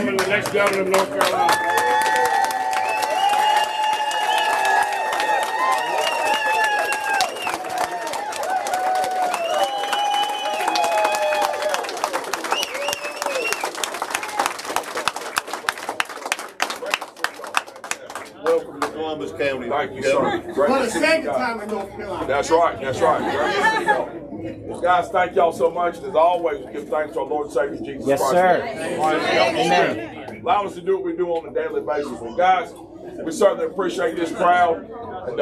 gentlemen, the next governor of North Carolina. Welcome to Columbus County. Thank you, sir. For the second time in North Carolina. That's right. That's right. Well, guys, thank y'all so much. As always, we give thanks to our Lord and Savior Jesus Yes, Christ. sir. Amen. Allow us to do what we do on a daily basis. Well, guys, we certainly appreciate this crowd. And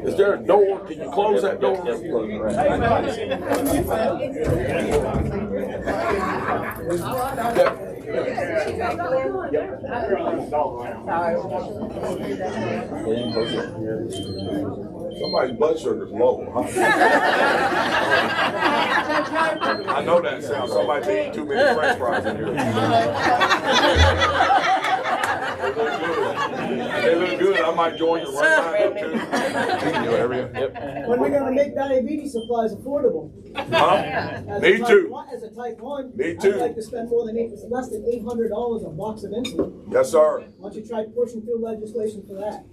is there a door? Can you close that door? Somebody's blood sugar's low. Huh? I know that sound. Somebody's eating too many French fries in here. They look good. I might join you right now too. When we're going to make diabetes supplies affordable? Huh? Me too. As a type 1, Me too. I'd like to spend less than $800 on a box of insulin. Yes, sir. Why don't you try pushing through legislation for that?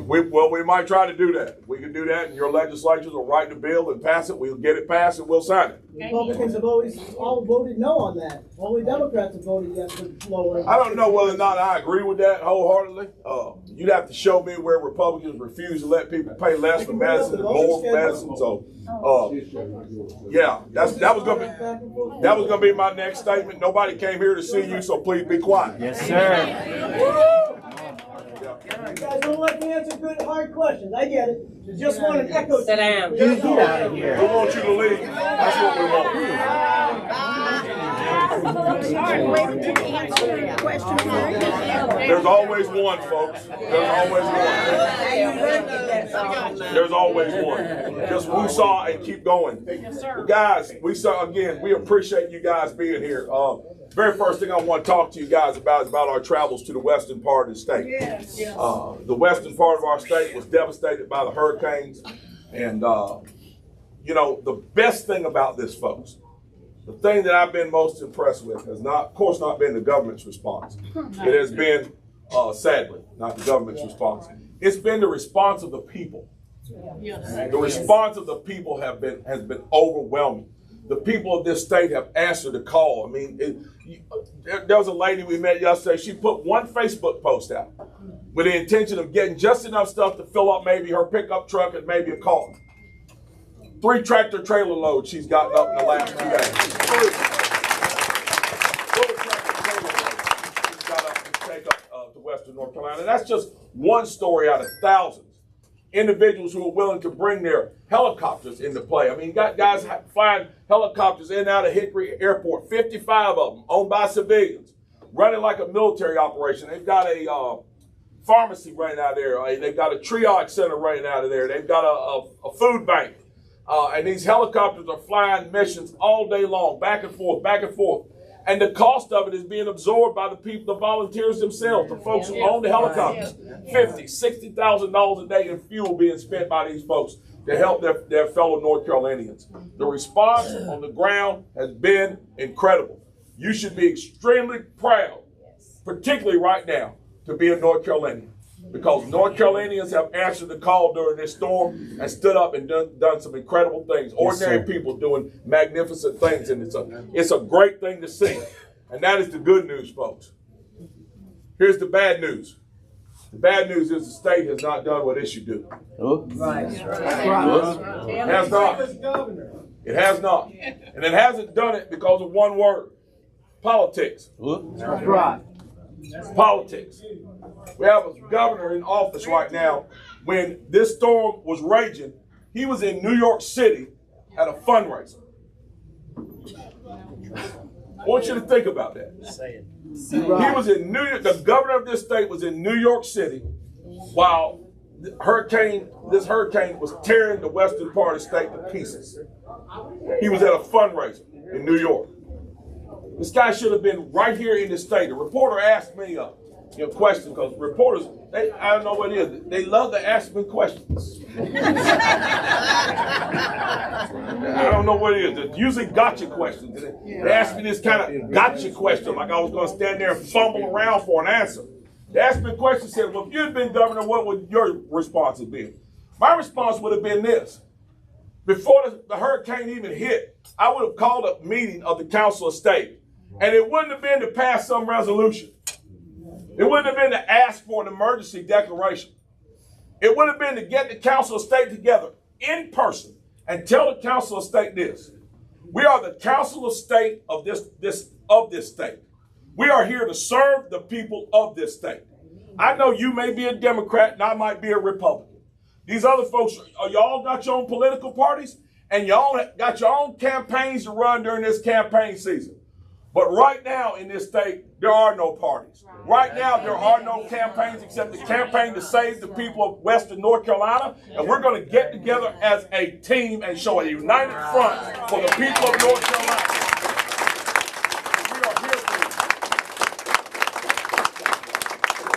We might try to do that. We can do that, and your legislatures will write the bill and pass it. We'll get it passed, and we'll sign it. Republicans have always all voted no on that. Only Democrats have voted yes for lowering. I don't know whether or not I agree with that wholeheartedly. You'd have to show me where Republicans refuse to let people pay less for medicine and more for medicine. So, yeah, that was gonna be my next statement. Nobody came here to see you, so please be quiet. Yes, sir. You guys don't like to answer good, hard questions. I get it. You just want an echo. Sit down. You get out of here. We want you to leave. That's what we want. There's always one, folks. There's always one. There's always one. Just woosah and keep going. Well, guys, we appreciate you guys being here. Very first thing I want to talk to you guys about is about our travels to the western part of the state. Yes. The western part of our state was devastated by the hurricanes. And, the best thing about this, folks, the thing that I've been most impressed with has of course not been the government's response. It has been, sadly, not the government's response. It's been the response of the people. The response of the people has been overwhelming. The people of this state have answered the call. I mean, there was a lady we met yesterday. She put one Facebook post out with the intention of getting just enough stuff to fill up maybe her pickup truck and maybe a car. 3 tractor trailer loads she's gotten up in the last 2 days. 3 tractor trailer loads she's got up to take up to western North Carolina. And that's just one story out of thousands. Individuals who are willing to bring their helicopters into play. I mean, you got guys flying helicopters in and out of Hickory Airport, 55 of them, owned by civilians, running like a military operation. They've got a pharmacy running out of there. They've got a triage center running out of there. They've got a food bank. And these helicopters are flying missions all day long, back and forth, back and forth. And the cost of it is being absorbed by the people, the volunteers themselves, the folks who own the helicopters. $50,000, $60,000 a day in fuel being spent by these folks to help their fellow North Carolinians. The response on the ground has been incredible. You should be extremely proud, particularly right now, to be a North Carolinian. Because North Carolinians have answered the call during this storm and stood up and done some incredible things. Ordinary people doing magnificent things, and it's a great thing to see. And that is the good news, folks. Here's the bad news. The bad news is the state has not done what it should do. Right. It has not. It has not. And it hasn't done it because of one word: politics. That's right. Politics. We have a governor in office right now. When this storm was raging, he was in New York City at a fundraiser. I want you to think about that. He was in the governor of this state was in New York City while this hurricane was tearing the western part of the state to pieces. He was at a fundraiser in New York. This guy should have been right here in the state. A reporter asked me a question, because reporters, I don't know what it is. They love to ask me questions. I don't know what it is. It's usually gotcha questions. They ask me this kind of gotcha question, like I was going to stand there and fumble around for an answer. They asked me a question, said, well, if you'd been governor, what would your response have been? My response would have been this. Before the hurricane even hit, I would have called a meeting of the Council of State. And it wouldn't have been to pass some resolution. It wouldn't have been to ask for an emergency declaration. It would have been to get the Council of State together in person and tell the Council of State this. We are the Council of State of this state. We are here to serve the people of this state. I know you may be a Democrat and I might be a Republican. These other folks, y'all got your own political parties and y'all got your own campaigns to run during this campaign season. But right now in this state, there are no parties. Right now, there are no campaigns except the campaign to save the people of Western North Carolina. And we're going to get together as a team and show a united front for the people of North Carolina. We are here for you.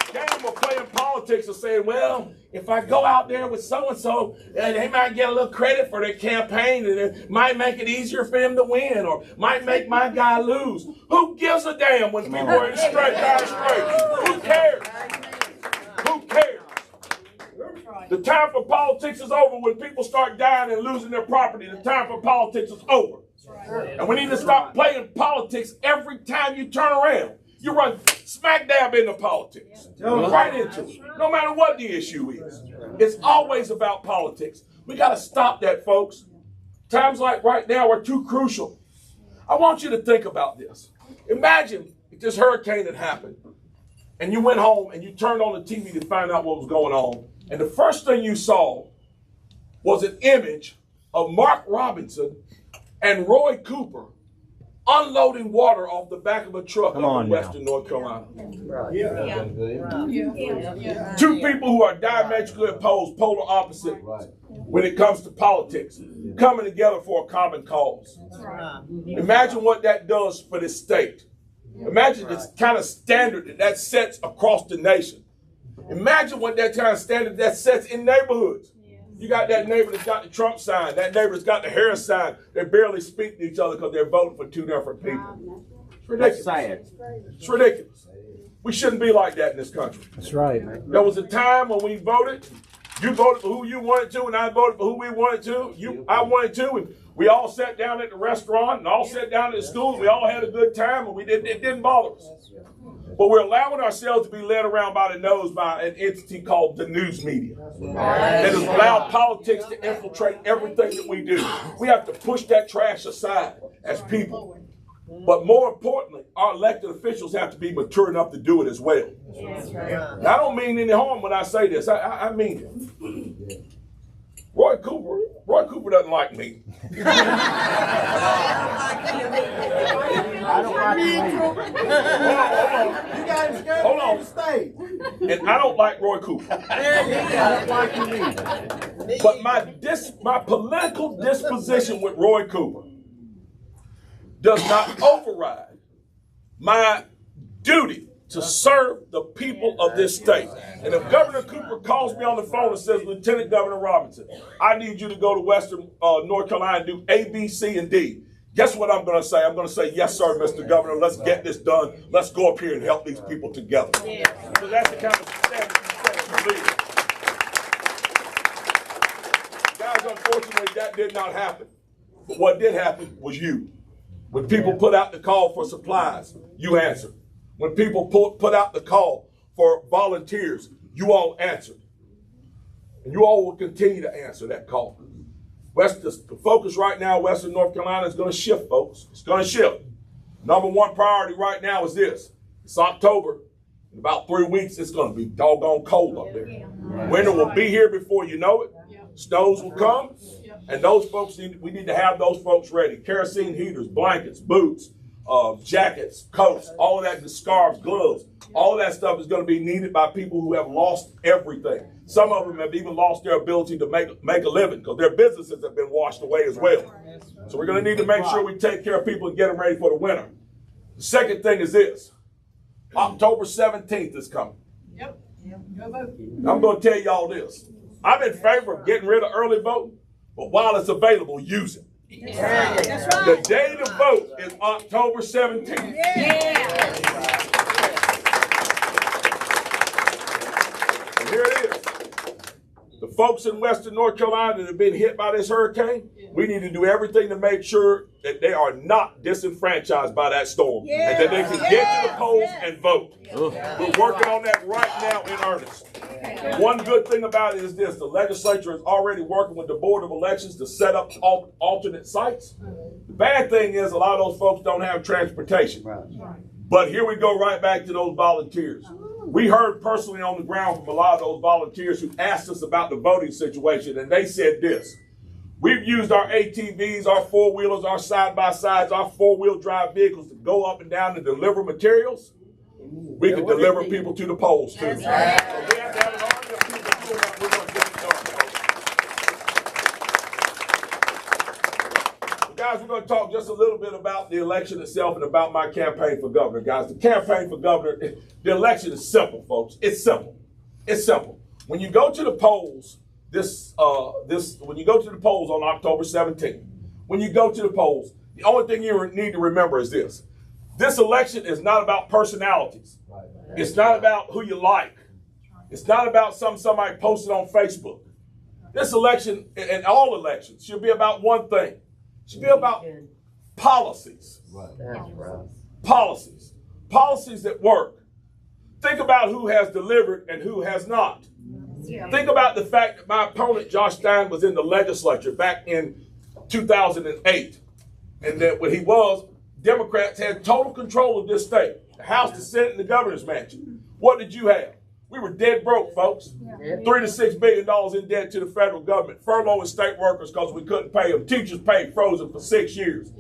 The game of playing politics is saying, well, if I go out there with so-and-so, they might get a little credit for their campaign and it might make it easier for them to win or might make my guy lose. Who gives a damn when people are in dire straits? Who cares? Who cares? The time for politics is over when people start dying and losing their property. The time for politics is over. And we need to stop playing politics every time you turn around. You run smack dab into politics, right into it, no matter what the issue is. It's always about politics. We got to stop that, folks. Times like right now are too crucial. I want you to think about this. Imagine if this hurricane had happened and you went home and you turned on the TV to find out what was going on. And the first thing you saw was an image of Mark Robinson and Roy Cooper unloading water off the back of a truck up in Western North Carolina. Two people who are diametrically opposed, polar opposite when it comes to politics, coming together for a common cause. Imagine what that does for this state. Imagine this kind of standard that sets across the nation. Imagine what that kind of standard that sets in neighborhoods. You got that neighbor that's got the Trump sign, that neighbor that's got the Harris sign. They barely speak to each other because they're voting for two different people. It's ridiculous. It's ridiculous. We shouldn't be like that in this country. That's right. There was a time when we voted. You voted for who you wanted to, and I voted for who we wanted to. I wanted to, and we all sat down at the restaurant and all sat down at the school. And we all had a good time, and it didn't bother us. But we're allowing ourselves to be led around by the nose by an entity called the news media. That has allowed politics to infiltrate everything that we do. We have to push that trash aside as people. But more importantly, our elected officials have to be mature enough to do it as well. And I don't mean any harm when I say this. I mean it. Roy Cooper doesn't like me. I don't like you. You got him scared Hold on. to stay. And I don't like Roy Cooper. I don't like you either. But my political disposition with Roy Cooper does not override my duty to serve the people of this state. And if Governor Cooper calls me on the phone and says, Lieutenant Governor Robinson, I need you to go to Western North Carolina and do A, B, C, and D. Guess what I'm going to say? I'm going to say, yes, sir, Mr. Governor. Let's get this done. Let's go up here and help these people together. So that's the kind of standard you set. Guys, unfortunately, that did not happen. But what did happen was you. When people put out the call for supplies, you answered. When people put out the call for volunteers, you all answered. And you all will continue to answer that call. The focus right now, Western North Carolina, is going to shift, folks. It's going to shift. Number one priority right now is this. It's October. In about 3 weeks, it's going to be doggone cold up there. Winter will be here before you know it. Snows will come. And those folks, we need to have those folks ready. Kerosene heaters, blankets, boots, jackets, coats, all of that, the scarves, gloves, all of that stuff is going to be needed by people who have lost everything. Some of them have even lost their ability to make a living because their businesses have been washed away as well. So we're going to need to make sure we take care of people and get them ready for the winter. The second thing is this. October 17th is coming. Go vote. I'm going to tell y'all this. I'm in favor of getting rid of early voting, but while it's available, use it. That's right. The day to vote is October 17th. And here it is. The folks in Western North Carolina that have been hit by this hurricane, we need to do everything to make sure that they are not disenfranchised by that storm and that they can get to the polls and vote. We're working on that right now in earnest. One good thing about it is this: the legislature is already working with the Board of Elections to set up alternate sites. The bad thing is a lot of those folks don't have transportation. But here we go right back to those volunteers. We heard personally on the ground from a lot of those volunteers who asked us about the voting situation, and they said this: we've used our ATVs, our four-wheelers, our side-by-sides, our four-wheel drive vehicles to go up and down and deliver materials. We can deliver people to the polls, too. So we have to have an army of people doing that. We're going to get it done. So guys, we're going to talk just a little bit about the election itself and about my campaign for governor. Guys, the campaign for governor, the election is simple, folks. It's simple. It's simple. When you go to the polls, when you go to the polls on October 17th, when you go to the polls, the only thing you need to remember is this: this election is not about personalities. It's not about who you like. It's not about somebody posted on Facebook. This election, and all elections, should be about one thing. It should be about policies. Policies. Policies that work. Think about who has delivered and who has not. Think about the fact that my opponent, Josh Stein, was in the legislature back in 2008. And that when he was, Democrats had total control of this state. The House, the Senate, and the governor's mansion. What did you have? We were dead broke, folks. $3 to $6 billion in debt to the federal government. Furloughing state workers because we couldn't pay them. Teachers paid frozen for 6 years.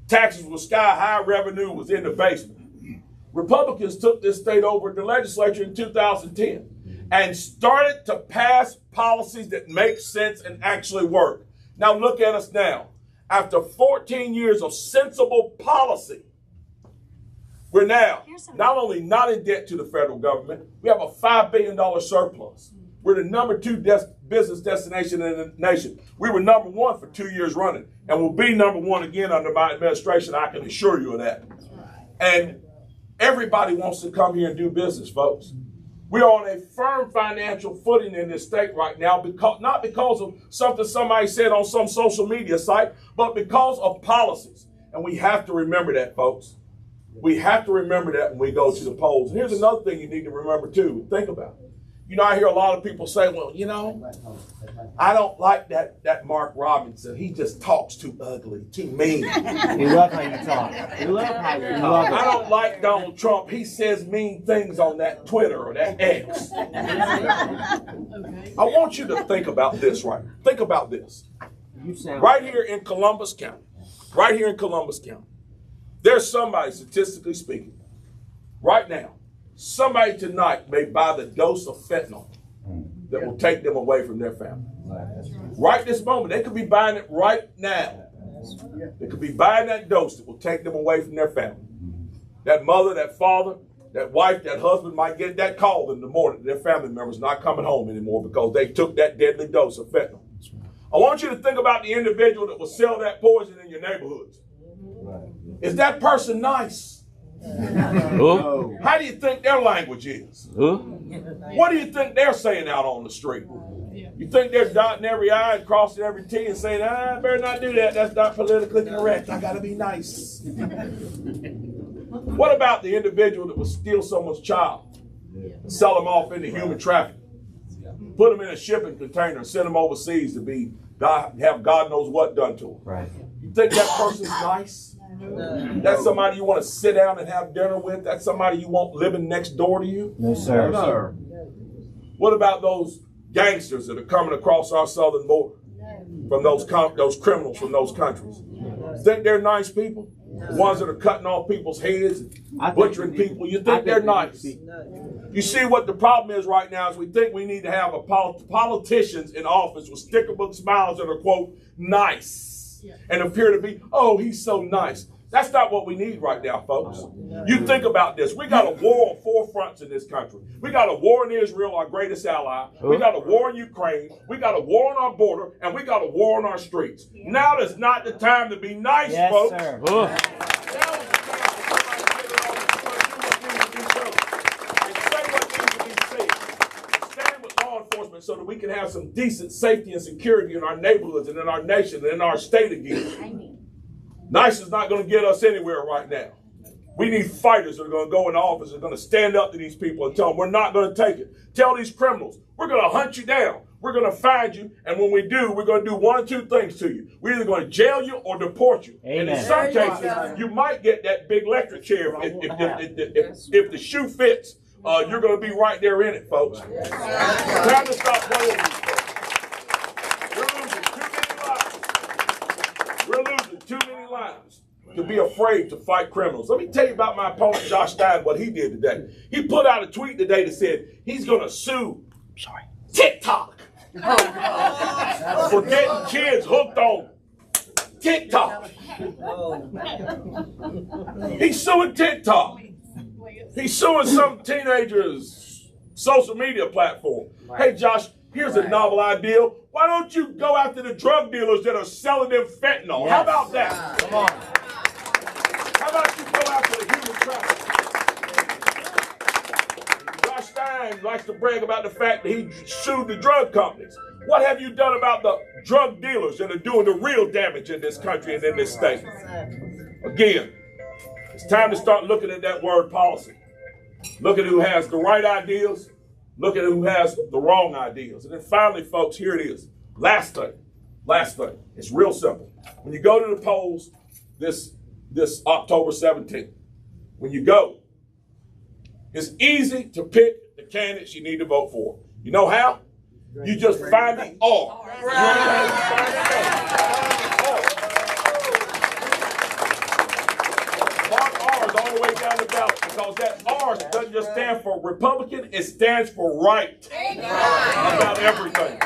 Taxes were sky high. Revenue was in the basement. Republicans took this state over the legislature in 2010 and started to pass policies that make sense and actually work. Now look at us now. After 14 years of sensible policy, we're now not only not in debt to the federal government, we have a $5 billion surplus. We're the number 2 business destination in the nation. We were number 1 for 2 years running, and we'll be number 1 again under my administration. I can assure you of that. And everybody wants to come here and do business, folks. We're on a firm financial footing in this state right now, not because of something somebody said on some social media site, but because of policies. And we have to remember that, folks. We have to remember that when we go to the polls. And here's another thing you need to remember, too. Think about it. You know, I hear a lot of people say, well, you know, I don't like that Mark Robinson. He just talks too ugly, too mean. We love how you talk. We love how you talk. I don't like Donald Trump. He says mean things on that Twitter or that X. I want you to think about this right now. Think about this. Right here in Columbus County, there's somebody, statistically speaking, right now, somebody tonight may buy the dose of fentanyl that will take them away from their family. Right this moment, they could be buying it right now. They could be buying that dose that will take them away from their family. That mother, that father, that wife, that husband might get that call in the morning. Their family members not coming home anymore because they took that deadly dose of fentanyl. I want you to think about the individual that will sell that poison in your neighborhoods. Is that person nice? How do you think their language is? What do you think they're saying out on the street? You think they're dotting every I and crossing every T and saying, I better not do that. That's not politically correct. I got to be nice. What about the individual that will steal someone's child and sell them off into human trafficking? Put them in a shipping container and send them overseas to have God knows what done to them. Right. You think that person's nice? That's somebody you want to sit down and have dinner with? That's somebody you want living next door to you? No, sir. No, sir. What about those gangsters that are coming across our southern border from those criminals from those countries? Think they're nice people? The ones that are cutting off people's heads, butchering people, you think they're nice? You see what the problem is right now is we think we need to have politicians in office with sticker book smiles that are, quote, nice. And appear to be, oh, he's so nice. That's not what we need right now, folks. You think about this. We got a war on 4 fronts in this country. We got a war in Israel, our greatest ally. We got a war in Ukraine. We got a war on our border, and we got a war on our streets. Now is not the time to be nice, Yes, folks. sir. So that we can have some decent safety and security in our neighborhoods and in our nation and in our state again. Nice is not going to get us anywhere right now. We need fighters that are going to go in office and going to stand up to these people and tell them we're not going to take it. Tell these criminals, we're going to hunt you down. We're going to find you, and when we do, we're going to do 1 or 2 things to you. We're either going to jail you or deport you. Amen. And in some cases, you might get that big electric chair if the shoe fits. You're going to be right there in it, folks. Time to stop playing with these folks. We're losing too many lives to be afraid to fight criminals. Let me tell you about my opponent, Josh Stein, what he did today. He put out a tweet today that said he's going to sue TikTok for getting kids hooked on TikTok. He's suing TikTok. He's suing some teenager's social media platform. Hey, Josh, here's a novel idea. Why don't you go after the drug dealers that are selling them fentanyl? Yes. How about that? Come on. How about you go after the human trafficking? Josh Stein likes to brag about the fact that he sued the drug companies. What have you done about the drug dealers that are doing the real damage in this country and in this state? Again, it's time to start looking at that word policy. Look at who has the right ideas. Look at who has the wrong ideas. And then finally, folks, here it is. Last thing. It's real simple. When you go to the polls this October 17th, when you go, it's easy to pick the candidates you need to vote for. You know how? You just find the R. All the way down the ballot, because that R doesn't just stand for Republican, it stands for right about everything.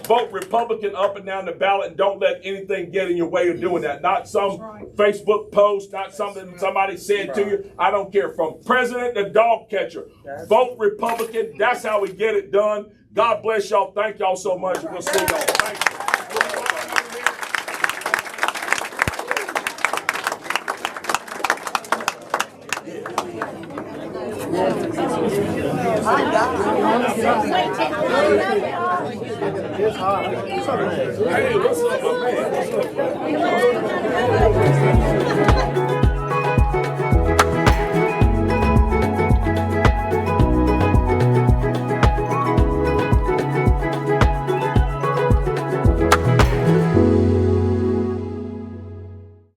Vote Republican up and down the ballot and don't let anything get in your way of doing that. Not some Facebook post, not something somebody said to you. I don't care. From president to dog catcher. Vote Republican. That's how we get it done. God bless y'all. Thank y'all so much. We'll see y'all. Thank you. Hey, what's up, my man?